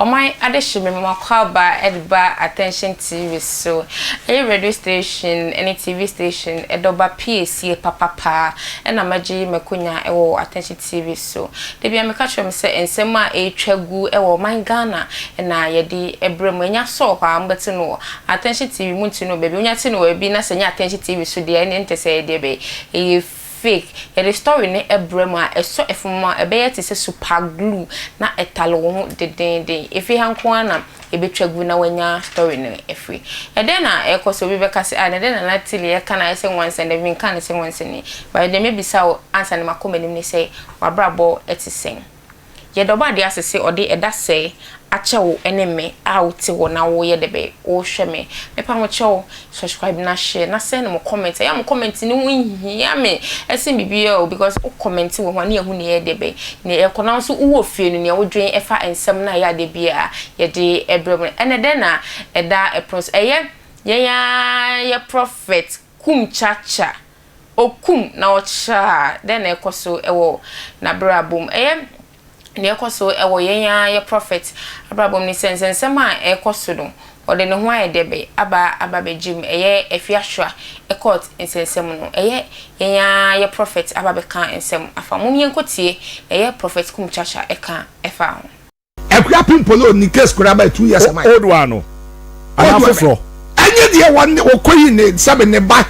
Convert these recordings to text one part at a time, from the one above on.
my addition, my kwaba edba attention TV so a radio station, any TV station, edoba PAC papa and a magi makunya ewo attention TV so. They be a mekachum say and sema a tregu ewo my Ghana and I yedi ebrem when ya saw her but to know attention TV muntino baby when ya to know be na senya attention TV so the end to say debe fake the story ne ebrema eso efuma ebeye ti se super glue na etalo wo de if he hanko na ebetwagu na wanya story ne efri e den na ekoso bi beka se na den na tili e kana ese once and even kan ese once ni but dem be sa answer ne makomanim ni say wabrabo etisen ye doba de asese ode eda say achewo eneme out wo na wo ye debe wo hwe me pa mo chewo subscribe na share na send mo comment ya mo comment ni wonhia me ese bibia o because o comment wo ho na ehu ne ye debe ne e kona so wo fie no ne wo dwen efa ensem na ya de bia ye de ebrem ene de na eda e pros eye ye prophet Kumchacha okum na ocha den e koso ewo na brabum eye ne ekoso ewo yenya ye prophet abrabom ni sensema ekoso no ode ne ho ayedebe aba bejim eye Afia Schwar court ensensem no eye yenya ye prophet aba be kan ensem afa mum yenkotie eye prophet Kumchacha eka efa ho ekua pimpolo ni case kura ba 2 years am old one no anafofro anye de won okoyi ne sabe ne ba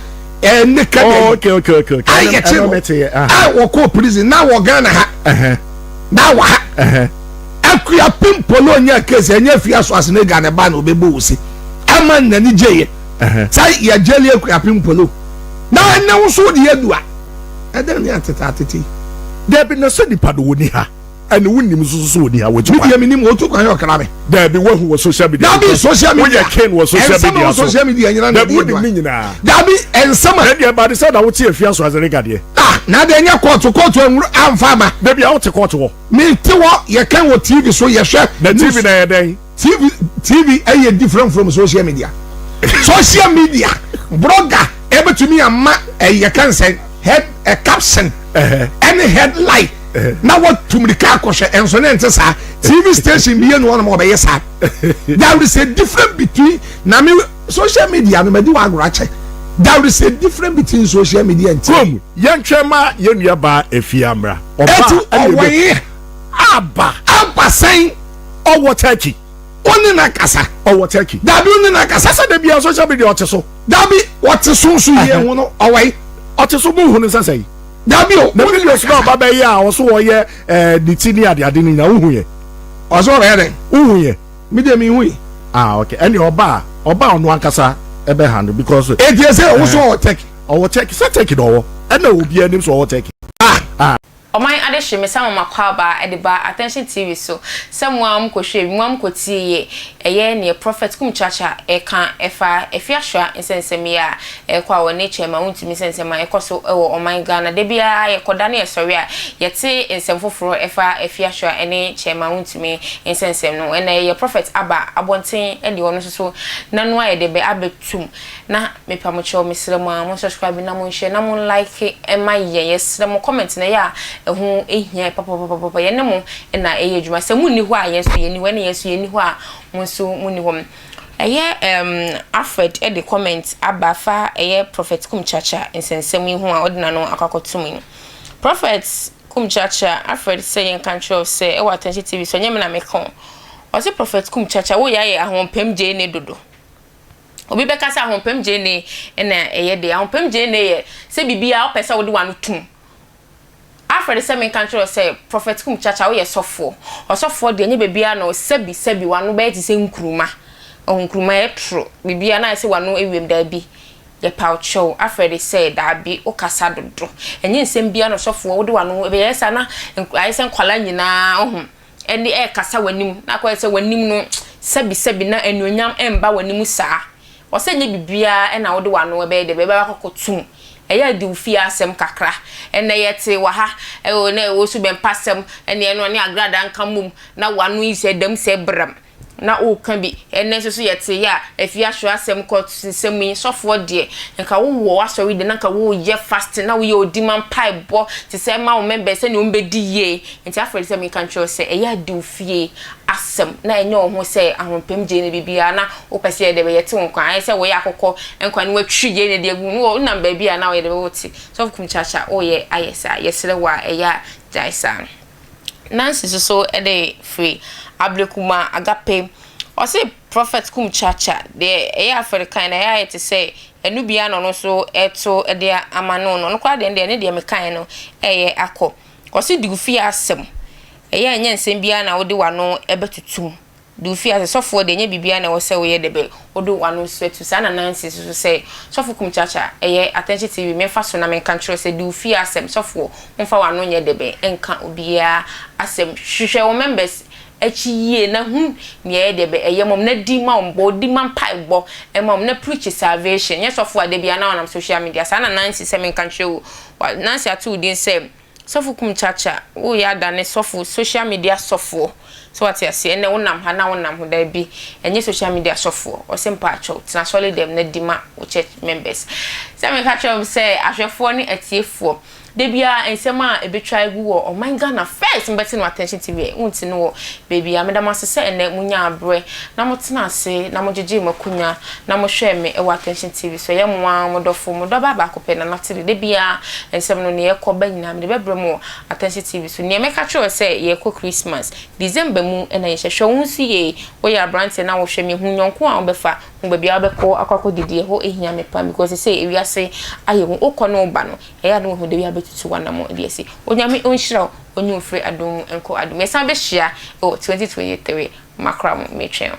ne ka okay I wo prison na wo Ghana ha na wa akua pimpolo nya case anya Afia so asene Ghana ba na obebo osi ama na ni jeye sai ya jeli akua pimpolo na na wo so de adua eden ya tete there be no so dipa do woni ha and wunnim so ni ha woji media minim otu kan yo kra me there be one who social media there be social media ken was social media nyina na there be nyina there be ensama there be say na wo tie Afia so azere gade na de nya court enwuru amfa ma there be out court wo me ti wo ye kan wo TV so ye hwe the TV na ye den TV are different from social media social media blogger able to me amma ye kan say head a caption any headline na what tumrika akoshe enso na ntesa TV station bi enu one mo be yesa there is a difference between na me social media no me di wa agrache there is a difference between social media and TV yentwema yenua ba Afiamra oba aba saying owo Turkey oni na kasa owo Turkey dabi oni na kasa sa de bia social media oteso dabi oteso so ye hu no owai oteso bu hu no sasai dabi o na video so baba ya oso wo ye ditini ade ni na hu ye oso re den hu ye mi de mi hu ye okay and oba onu ankasa ebe handle because e dey say owo so take say take do and na obi anim so take Oman adehye me sama makwaba edeba attention TV so samwa mkohwe mwam kotie eye ne prophet Kumchacha eka efa Afia Schwar ensensem ya ekwa woni chema wuntumi sensema ekoso ewo Oman Ghana de bia yekoda ne esori a yete ensem foforo efa Afia Schwar ene chema wuntumi ensensem no ene ye prophet aba abonten ede wono so nanu aye de be abetum na mepamocho mesremo a mo subscribe na mo share na mo like ema yesre mo comment na ya ehu ehia papa ye ne mo na eye adwuma se munni ho a yeso ye ni we ne yeso ye ni ho a monso munni ho eye Alfred e de comment abafa eye prophet Kumchacha ensensem yi ho a odina no akakotum prophet Kumchacha Alfred say in control say e wa attention TV so nyem na mekon o say prophet Kumchacha wo ya ye ahompem je ne dodo obi beka sa ahompem je ne na eye de ahompem je ne ye se bibia o pesa wo de wanu tum After the control say prophet Kumchacha wo ye sofo de nye bebia no sebi wanu be ti se nkruma nkruma e tro bibia na se wanu ewem da bi ye paucho after they say da bi o kasa dodo enye nsem bia no sofo wo de wanu be yesa na ayi se nkwala nyina ohun eni e kasa wanim na kwa se wanim no sebi na enuonyam emba wanim saa o se nye bibia e na wo de wanu be de be ba kokotum eya di ufia asem kakra ene yete wa ha na wo su bem pasem ene no ne agrada nkamum na wanu ise dem se bram na o kan bi ene so yete ya Afia Schwar asem ko semi sofo de nka wo asori de nka wo ye fast na wo ye odiman pipe bo ti se ma wo member se ne o mbedi ye nti afre se me kan tro se eya di fie asem na enye o ho se ahompem je ne bibia na o pese de be yete nkwan ai se wo ya akokọ nkwan no atwi je ne de egu no na bibia na wo ye de woti so kumchacha o ye ayesa yesere wa eya jaisa Nancy so ede free Abrekuma agape o say prophet Kumchacha de eya African na ya yete say enu bia no so eto ede amano no kwa de ne de mekan no eye akọ o say digufi asem eya nya nsem bia na wo de wano ebetutum digufi asem sofo de nya bibia na wo say wo ye de be wo do wano swetu sa na Nancy so say sofo Kumchacha eye attention TV me fa so na me kan tro say digufi asem sofo mfa wano nya de be enka obia asem hwehwe wo members echiye na hu ne de be eyemom na di ma ombo di man pipe bo emom na preach salvation yes of what de bia na on social media sana Nancy se men kan show Nancy atu din say sofu Kumchacha wo ya da ne sofu social media sofu so what you say na wonam ha na wonam ho da bi enye social media sofu o se mpa acho tina solid dem na di ma church members se men ka cho say ahwefo ne atiefo debia ensema ebetwa egu wo o my Ghana first mbeti no attention TV unti no baby ameda masese ene munya abre na motena ase na mojeje makunya na mohwe me e attention TV so ye moa modofo modoba ba kope na natiri debia ensem no ne yekoba nyina me bebre mo attention TV so ne meka tro se ye ko Christmas December mu ena ye hwehwe unsi ye wo ya branch na wo hwe me hunyonko a obefa mbabia obekọ akọkọ didi ho ehia me pa because say ewiase aye wo okọ ba no e ya no ho debia tutu wana mo diesi onyame onhira onyu free adom enko adom esa be hia o 2023 makram metwen